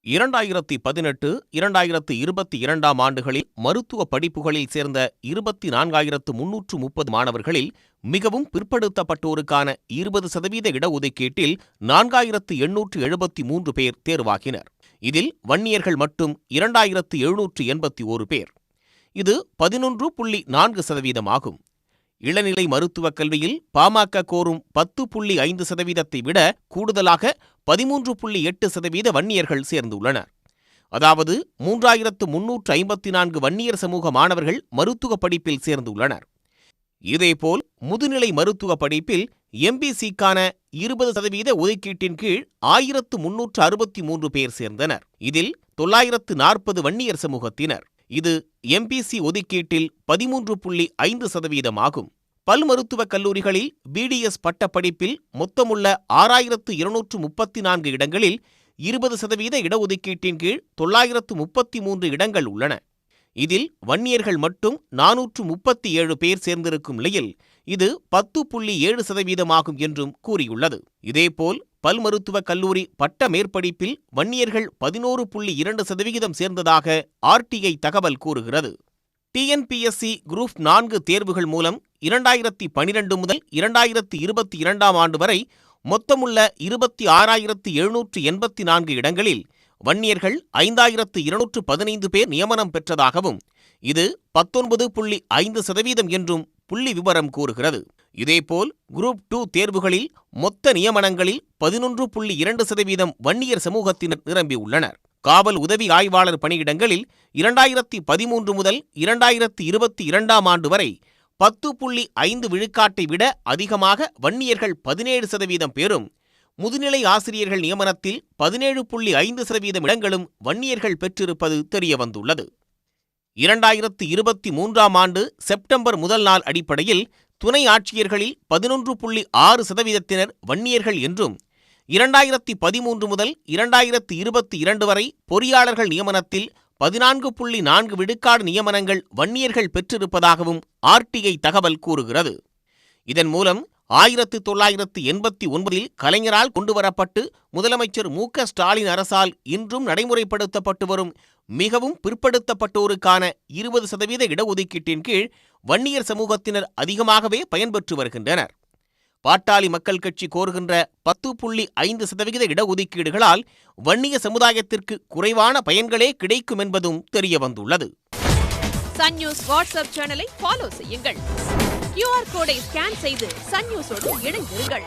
2018, 2022 ஆண்டுகளில் மருத்துவ படிப்புகளில் சேர்ந்த 24,330 மாணவர்களில் மிகவும் பிற்படுத்தப்பட்டோருக்கான 20% இடஒதுக்கீட்டில் 4,873 பேர் தேர்வாகினர். இதில் வன்னியர்கள் மட்டும் 2,781 பேர். இது 11.4% ஆகும். இளநிலை மருத்துவக் கல்வியில் பாமக கோரும் 10.5% விட கூடுதலாக 13.8% வன்னியர்கள் சேர்ந்துள்ளனர். அதாவது 3,354 வன்னியர் சமூக மாணவர்கள் மருத்துவ படிப்பில் சேர்ந்துள்ளனர். இதேபோல் முதுநிலை மருத்துவ படிப்பில் எம்பிசிக்கான 20% ஒதுக்கீட்டின் கீழ் 1,363 பேர் சேர்ந்தனர். இதில் 940 வன்னியர் சமூகத்தினர். இது எம்பிசி ஒதுக்கீட்டில் 13.5% ஆகும். பல் மருத்துவக் கல்லூரிகளில் பிடிஎஸ் பட்டப்படிப்பில் மொத்தமுள்ள 6,234 இடங்களில் 20% இடஒதுக்கீட்டின் கீழ் 933 இடங்கள் உள்ளன. இதில் வன்னியர்கள் மட்டும் 437 பேர் சேர்ந்திருக்கும் நிலையில் இது 10.7% ஆகும் என்றும் கூறியுள்ளது. இதேபோல் பல் மருத்துவக் கல்லூரி பட்ட மேற்படிப்பில் வன்னியர்கள் 11.2% சேர்ந்ததாக ஆர்டிஐ தகவல் கூறுகிறது. டிஎன்பிஎஸ்சி குரூப் 4 தேர்வுகள் மூலம் 2012 முதல் 2022 ஆண்டு வரை மொத்தமுள்ள 26,784 இடங்களில் வன்னியர்கள் 5,215 பேர் நியமனம் பெற்றதாகவும் இது 19.5% என்றும் புள்ளி விவரம் கூறுகிறது. இதேபோல் குரூப் 2 தேர்வுகளில் மொத்த நியமனங்களில் 11.2% வன்னியர் சமூகத்தினர் நிரம்பியுள்ளனர். காவல் உதவி ஆய்வாளர் பணியிடங்களில் 2013 முதல் 2022 ஆண்டு வரை 10.5 விழுக்காட்டை விட அதிகமாக வன்னியர்கள் 17% பேரும், முதுநிலை ஆசிரியர்கள் நியமனத்தில் 17.5% இடங்களும் வன்னியர்கள் பெற்றிருப்பது தெரியவந்துள்ளது. 2023 ஆண்டு செப்டம்பர் முதல் நாள் அடிப்படையில் துணை ஆட்சியர்களில் 11.6% வன்னியர்கள் என்றும், 2013 முதல் 2022 வரை பொறியாளர்கள் நியமனத்தில் 14.4 விழுக்காடு நியமனங்கள் வன்னியர்கள் பெற்றிருப்பதாகவும் ஆர்டிஐ தகவல் கூறுகிறது. இதன் மூலம் 1989 கலைஞரால் கொண்டுவரப்பட்டு முதலமைச்சர் மு.க. ஸ்டாலின் அரசால் இன்றும் நடைமுறைப்படுத்தப்பட்டு வரும் மிகவும் பிற்படுத்தப்பட்டோருக்கான 20% இடஒதுக்கீட்டின் கீழ் வன்னியர் சமூகத்தினர் அதிகமாகவே பயன்பெற்று வருகின்றனர். பாட்டாளி மக்கள் கட்சி கோருகின்ற 10.5% இடஒதுக்கீடுகளால் வன்னிய சமுதாயத்திற்கு குறைவான பயன்களே கிடைக்கும் என்பதும் தெரியவந்துள்ளது. சன் நியூஸ் வாட்ஸ்அப் சேனலை ஃபாலோ செய்யுங்கள். QR கோடை ஸ்கேன் செய்து சன் நியூஸோடு இணைந்திருங்கள்.